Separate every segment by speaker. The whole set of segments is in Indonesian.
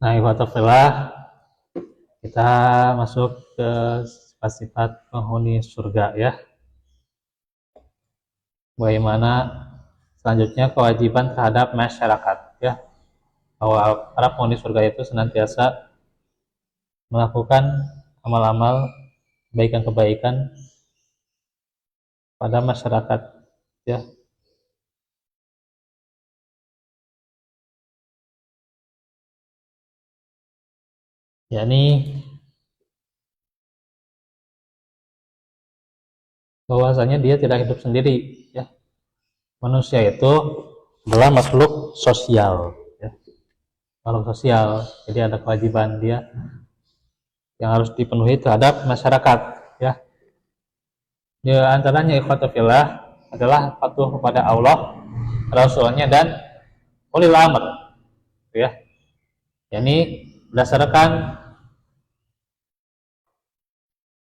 Speaker 1: Nah, ikhwatafillah, kita masuk ke sifat-sifat penghuni surga ya. Bagaimana selanjutnya kewajiban terhadap masyarakat ya. Bahwa para penghuni surga itu senantiasa melakukan amal-amal kebaikan-kebaikan pada masyarakat ya. Yakni bahwasanya dia tidak hidup sendiri ya. Manusia itu adalah makhluk sosial ya. Makhluk sosial, jadi ada kewajiban dia yang harus dipenuhi terhadap masyarakat ya. Di antaranya ikhwatafillah adalah patuh kepada Allah, Rasulnya dan ulil amr ya. Yani berdasarkan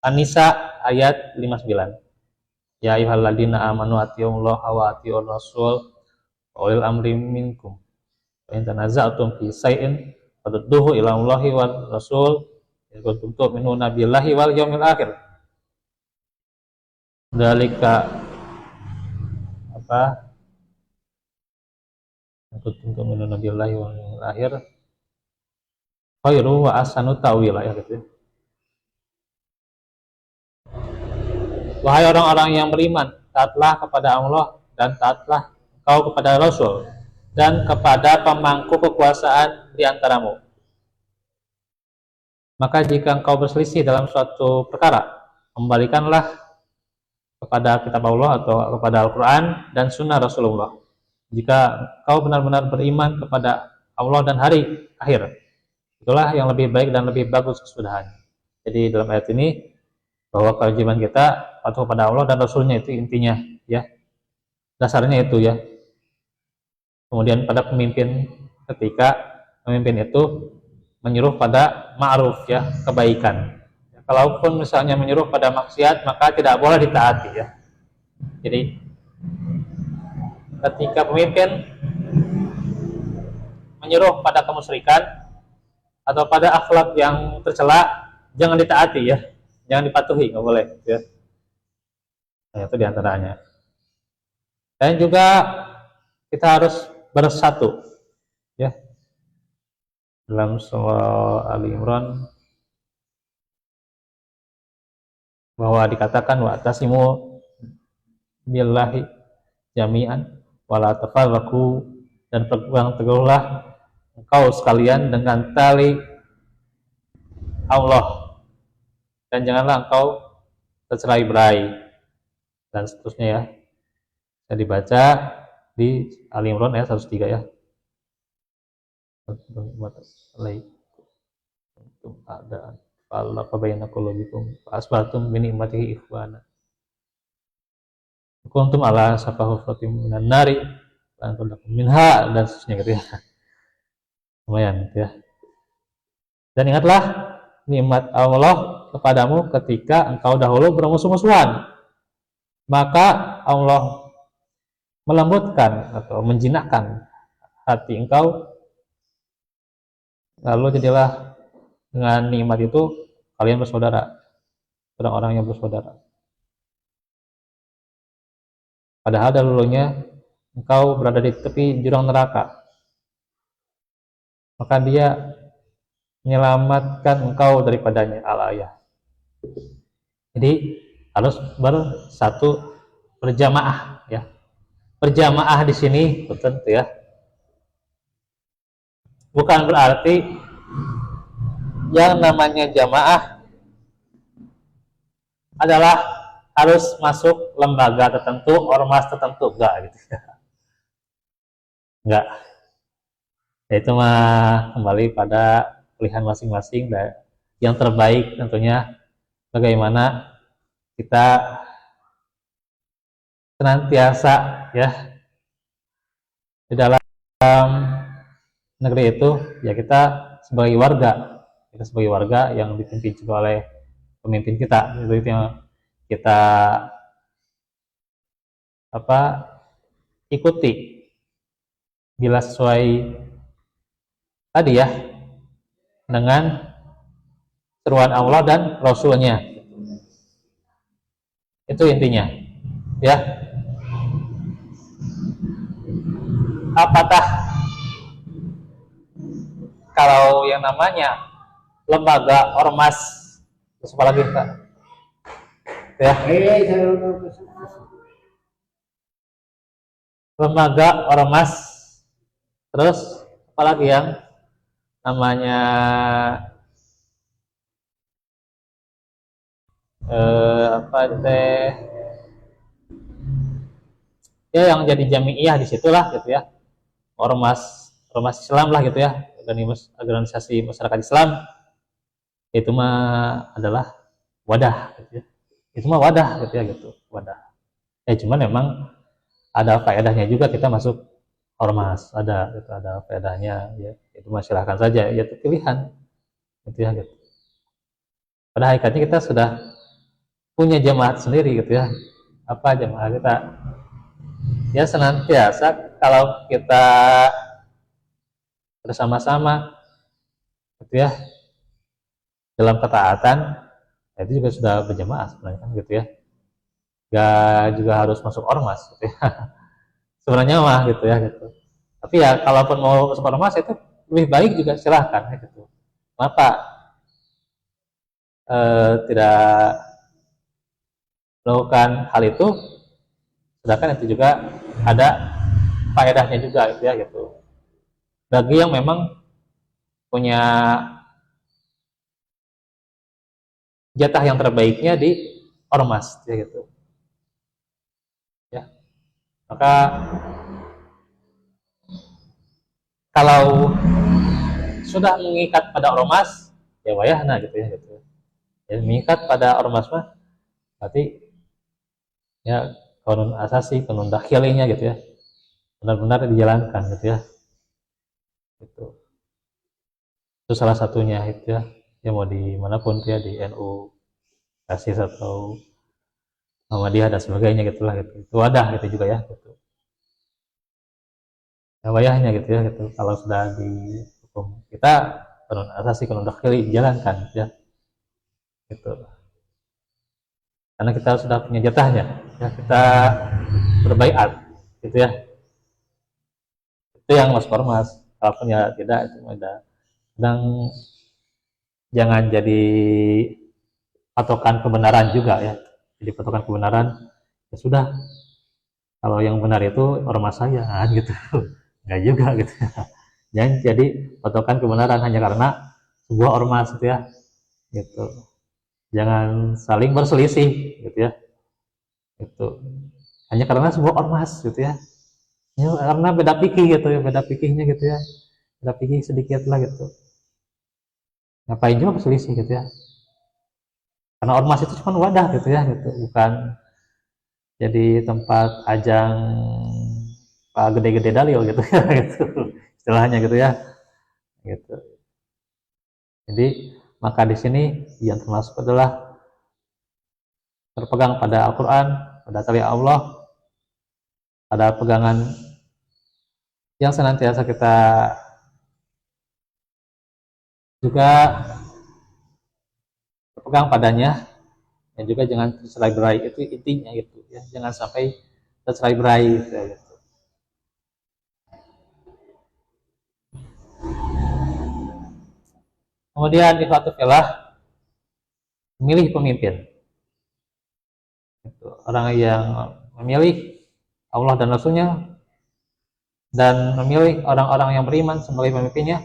Speaker 1: An-Nisa ayat 59. Ya ayyuhalladzina amanu atiiullaha wa atiiur rasul wa ulil amri minkum. Wa in tanaza'tum fi shay'in fadudduhu ila Allahi wal rasul in kuntum tu'minuna billahi wal yaumil akhir. Dzalika apa? In kuntum tu'minuna billahi wal yaumil akhir khairu wa ahsanu ta'wila ya gitu. Wahai orang-orang yang beriman, taatlah kepada Allah dan taatlah engkau kepada Rasul dan kepada pemangku kekuasaan di antaramu. Maka jika engkau berselisih dalam suatu perkara, kembalikanlah kepada kitab Allah atau kepada Al-Quran dan sunnah Rasulullah. Jika engkau benar-benar beriman kepada Allah dan hari akhir, itulah yang lebih baik dan lebih bagus kesudahannya. Jadi dalam ayat ini bahwa kewajiban kita patuh kepada Allah dan Rasulnya, itu intinya ya, dasarnya itu ya. Kemudian pada pemimpin, ketika pemimpin itu menyuruh pada ma'ruf ya, kebaikan. Kalaupun misalnya menyuruh pada maksiat, maka tidak boleh ditaati ya. Jadi ketika pemimpin menyuruh pada kemusyrikan atau pada akhlak yang tercela, jangan ditaati ya, jangan dipatuhi, nggak boleh ya. Nah, itu diantaranya. Dan juga kita harus bersatu ya. Dalam surah Ali Imran bahwa dikatakan wa atasimu billahi jami'an wala tafarraqu, dan berpegang teguhlah engkau sekalian dengan tali Allah dan janganlah engkau tercerai-berai, dan seterusnya ya. Bisa dibaca di Ali Imran ayat 103 ya. Ada Allah fabayna qulubikum asbatum bi ni'matihi ikhwana kuntum ala safahu fatim minan nari dan kuntum minha, dan seterusnya gitu ya. Lumayan gitu ya. Dan ingatlah nikmat Allah kepadamu ketika engkau dahulu bermusuh-musuhan, maka Allah melembutkan atau menjinakkan hati engkau, lalu jadilah dengan nikmat itu kalian bersaudara, orang-orang yang bersaudara. Padahal dahulunya engkau berada di tepi jurang neraka, maka dia menyelamatkan engkau daripadanya. Al-ayah. Jadi harus bersatu, berjamaah ya. Berjamaah di sini tentu ya, bukan berarti yang namanya jamaah adalah harus masuk lembaga tertentu, ormas tertentu, enggak gitu. Enggak. Itu mah kembali pada pilihan masing-masing, dan yang terbaik tentunya bagaimana kita senantiasa ya di dalam negeri itu ya, kita sebagai warga yang dipimpin juga oleh pemimpin kita, itu yang kita ikuti. Bila sesuai tadi ya, dengan seruan Allah dan Rasulnya. Itu intinya, ya. Apakah kalau yang namanya lembaga ormas, terus apa lagi Kak? Ya, lembaga ormas, terus apalagi yang namanya apa teh ya yang jadi jamiah disitulah gitu ya, ormas ormas Islam lah gitu ya, organisasi masyarakat Islam, itu mah adalah wadah gitu ya. Itu mah wadah gitu ya, gitu wadah. Cuman memang ada faedahnya juga kita masuk ormas, ada gitu, ada faedahnya ya. Itu mah silahkan saja, ya itu pilihan gitu ya gitu. Pada hakikatnya kita sudah punya jemaat sendiri gitu ya. Apa jemaah kita? Ya senantiasa kalau kita bersama-sama gitu ya dalam ketaatan, itu juga sudah berjemaah sebenarnya kan gitu ya. Gak juga harus masuk ormas gitu ya. Sebenarnya mah gitu ya gitu. Tapi ya kalaupun mau masuk ormas itu lebih baik juga silahkan ya, gitu. Kenapa tidak melakukan hal itu? Sedangkan itu juga ada faedahnya juga gitu ya gitu. Bagi yang memang punya jatah yang terbaiknya di ormas ya gitu. Ya. Maka kalau sudah mengikat pada ormas ya wayahna gitu ya gitu. Ya mengikat pada ormas mah berarti ya kanun asasi, kanun dakhilinya gitu ya. Benar-benar dijalankan gitu ya. Gitu. Itu salah satunya itu ya. Ya mau di manapun ya, di NU, KASIS atau Muhammadiyah dan sebagainya gitulah gitu. Itu wadah gitu juga ya gitu. Ya wayahnya gitu ya gitu. Kalau sudah di hukum kita kanun asasi, kanun dakhili dijalankan gitu ya. Gitu. Karena kita sudah punya jatahnya, ya kita berbaiat gitu ya. Itu yang mas ormas. Kalaupun ya tidak itu ada. Dan jangan jadi patokan kebenaran juga ya. Jadi patokan kebenaran ya sudah, kalau yang benar itu ormas saya gitu. Enggak juga gitu. Jangan jadi patokan kebenaran hanya karena sebuah ormas gitu ya. Gitu. Jangan saling berselisih gitu ya. Gitu. Hanya karena sebuah ormas gitu ya. Ya, karena beda fikih gitu ya, beda fikihnya gitu ya. Beda fikih sedikit lah gitu. Ngapain juga berselisih gitu ya. Karena ormas itu cuma wadah gitu ya gitu, bukan jadi tempat ajang gede-gede dalil gitu ya gitu istilahnya gitu ya gitu. Jadi maka di sini yang termasuk adalah berpegang pada Al-Quran, pada tali Allah, pada pegangan yang senantiasa kita juga berpegang padanya, dan juga jangan tercerai berai, itu intinya gitu ya, jangan sampai tercerai berai gitu, ya. Kemudian ikhwatullah, memilih pemimpin gitu. Orang yang memilih Allah dan Rasulnya dan memilih orang-orang yang beriman sebagai pemimpinnya,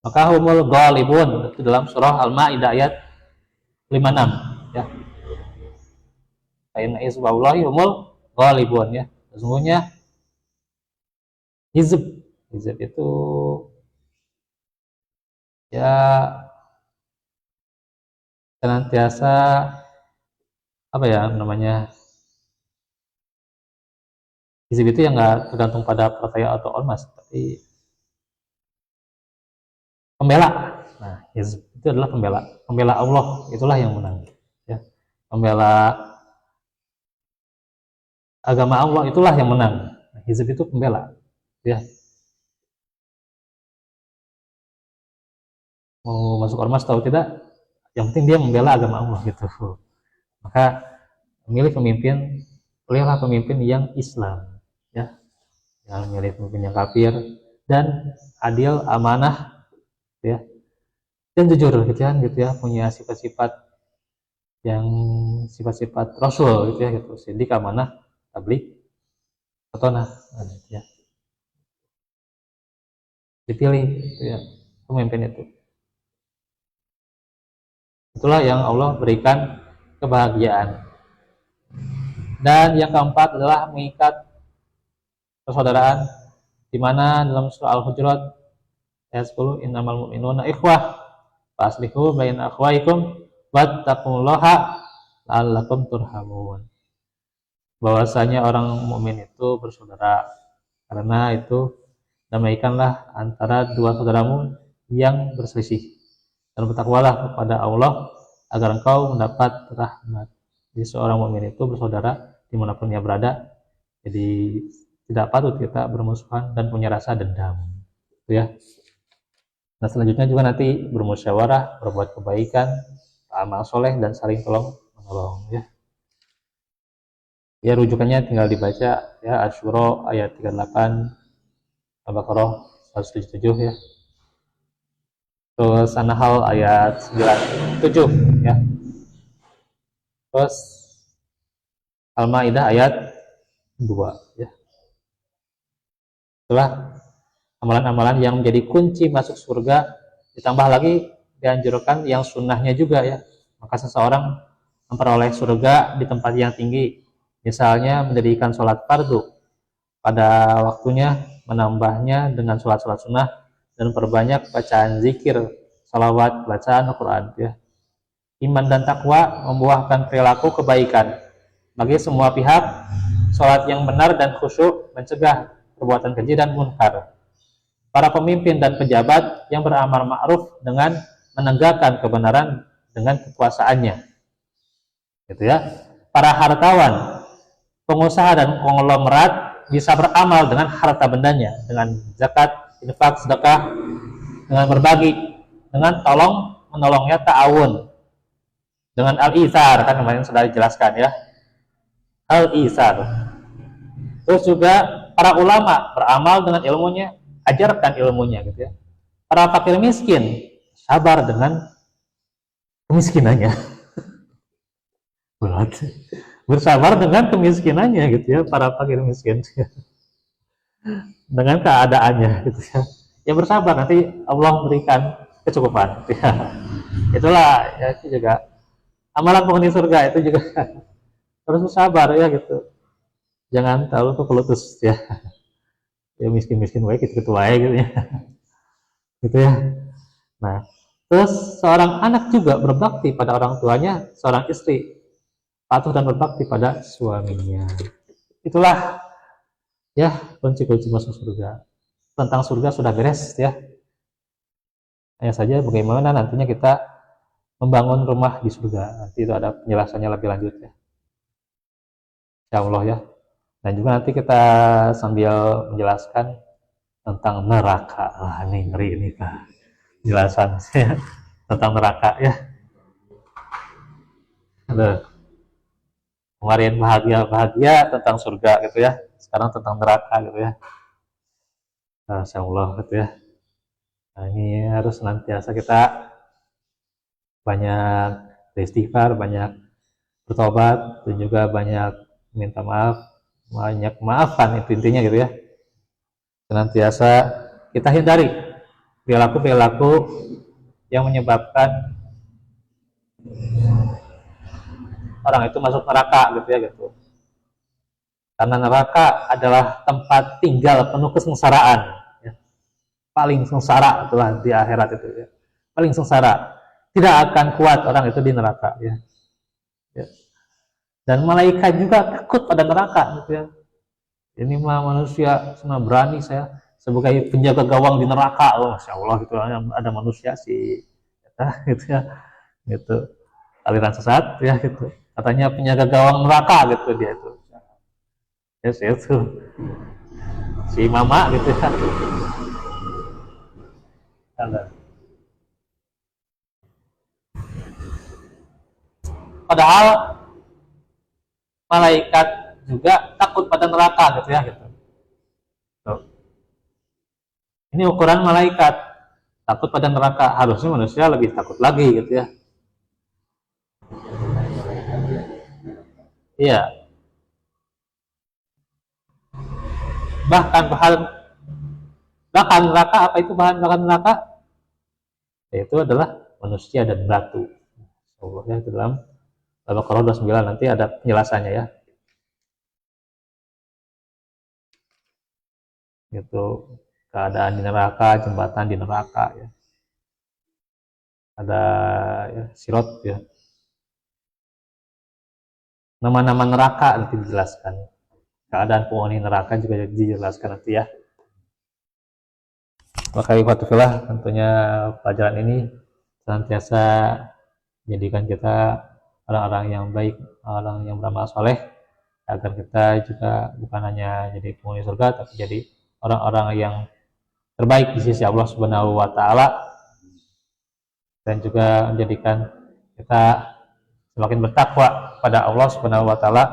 Speaker 1: maka humul ghalibun, itu dalam surah Al-Maidah ayat 56 ya. Inna hizballahi humul ghalibun ya. Sesungguhnya hizb, hizb itu ya senantiasa apa ya namanya, hizb itu yang nggak tergantung pada partai atau ormas, tapi pembela. Nah, hizb itu adalah pembela, pembela Allah, itulah yang menang ya. Pembela agama Allah itulah yang menang. Nah, hizb itu pembela ya. mau masuk ormas atau tidak, yang penting dia membela agama Allah gitu. Maka milih pemimpin, pilihlah pemimpin yang Islam, ya, jangan milih pemimpin yang kafir, dan adil, amanah, ya, dan jujur gitu ya, punya sifat-sifat yang sifat-sifat Rasul gitu ya, gitu, sidik, amanah, tabligh, petonah, gitu ya, dipilih gitu ya, pemimpin itu. Itulah yang Allah berikan kebahagiaan. Dan yang keempat adalah mengikat persaudaraan, di mana dalam surah Al-Hujurat ayat 10, innamal mu'minuna ikhwah faslihu baina akhwaikum wattaqullaha la'allakum turhamun. Bahwasanya orang mukmin itu bersaudara, karena itu damaikanlah antara dua saudaramu yang berselisih, dan bertakwalah kepada Allah agar engkau mendapat rahmat. Jadi seorang mukmin itu bersaudara dimanapun dia berada, jadi tidak patut kita bermusuhan dan punya rasa dendam, gitu ya. Nah, selanjutnya juga nanti bermusyawarah, berbuat kebaikan, amal soleh, dan saling tolong menolong, ya. Ya, rujukannya tinggal dibaca ya, Asy-Syura ayat 38, Al-Baqarah 177 ya. Terus An-Nahl ayat 97 ya. Terus Al-Maidah ayat 2 ya. Itulah amalan-amalan yang menjadi kunci masuk surga, ditambah lagi dianjurkan yang sunnahnya juga ya. Maka seseorang memperoleh surga di tempat yang tinggi, misalnya mendirikan sholat fardu pada waktunya, menambahnya dengan sholat-sholat sunnah, dan perbanyak bacaan zikir, salawat, bacaan Al-Quran ya. Iman dan takwa membuahkan perilaku kebaikan bagi semua pihak. Sholat yang benar dan khusyuk mencegah perbuatan keji dan munkar. Para pemimpin dan pejabat yang beramal ma'ruf dengan menegakkan kebenaran dengan kekuasaannya, gitu ya. Para hartawan, pengusaha dan konglomerat bisa beramal dengan harta bendanya, dengan zakat, infak, sedekah, dengan berbagi, dengan tolong menolongnya, ta'awun, dengan al-ithar, kan kemarin sudah dijelaskan ya, al-ithar. Terus juga para ulama beramal dengan ilmunya, ajarkan ilmunya gitu ya. Para fakir miskin sabar dengan kemiskinannya. Berat. Bersabar dengan kemiskinannya gitu ya, para fakir miskin. Dengan keadaannya gitu ya. Ya bersabar, nanti Allah berikan kecukupan gitu ya. Itulah ya, itu juga amalan penghuni surga, itu juga harus bersabar ya gitu. Jangan terlalu kepelutus ya. Ya miskin-miskin baik gitu baik gitu ya. Gitu ya. Nah, terus seorang anak juga berbakti pada orang tuanya, seorang istri patuh dan berbakti pada suaminya. Itulah ya kunci-kunci masuk surga. Tentang surga sudah beres ya. Hanya saja bagaimana nantinya kita membangun rumah di surga. Nanti itu ada penjelasannya lebih lanjut ya. Insya Allah ya. Dan juga nanti kita sambil menjelaskan tentang neraka. Wah, ini ngeri ini Kak. Jelasan ya, tentang neraka ya. Aduh. Kemarin bahagia tentang surga gitu ya. Sekarang tentang neraka gitu ya. Nah, insya Allah gitu ya. Nah, ini harus senantiasa kita banyak beristighfar, banyak bertobat, dan juga banyak minta maaf, banyak maafkan, itu intinya gitu ya. Senantiasa kita hindari perilaku-perilaku yang menyebabkan orang itu masuk neraka gitu ya gitu. Karena neraka adalah tempat tinggal penuh kesengsaraan ya. Paling sengsara itulah di akhirat itu ya. Paling sengsara. Tidak akan kuat orang itu di neraka ya. Ya. Dan malaikat juga takut pada neraka gitu ya. Ini mah manusia cuma berani saya sebagai penjaga gawang di neraka. Oh, Masya Allah gitu, ada manusia sih gitu ya. Gitu. Aliran sesat ya gitu. Katanya penjaga gawang neraka gitu dia itu. Yes, itu. Si mama gitu ya. Padahal malaikat juga takut pada neraka gitu ya gitu. Tuh. Ini ukuran malaikat takut pada neraka, harusnya manusia lebih takut lagi gitu ya. Iya, bahkan bahkan neraka, apa itu bahan neraka? Yaitu adalah manusia dan batu. Allah ya, itu dalam Al-Baqarah 29 nanti ada penjelasannya ya. Gitu, keadaan di neraka, jembatan di neraka ya. Ada ya, sirot ya. Nama-nama neraka nanti dijelaskan. Keadaan penghuni neraka juga dijelaskan nanti ya. Maka ikhwatullah, tentunya pelajaran ini senantiasa menjadikan kita orang-orang yang baik, orang yang beramal soleh, agar kita juga bukan hanya jadi penghuni surga, tapi jadi orang-orang yang terbaik di sisi Allah Subhanahu wa Ta'ala, dan juga menjadikan kita semakin bertakwa pada Allah Subhanahu wa Ta'ala,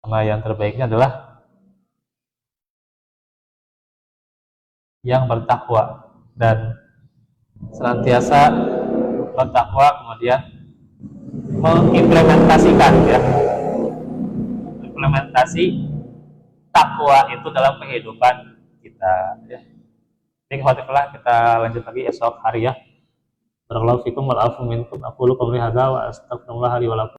Speaker 1: karena yang terbaiknya adalah yang bertakwa dan senantiasa bertakwa, kemudian mengimplementasikan ya, implementasi takwa itu dalam kehidupan kita ya. Jadi kita lanjut lagi esok hari ya. Barakallahu fikum wal afu minkum, aqulu qouli hadza wa astaghfirullah li wa lakum.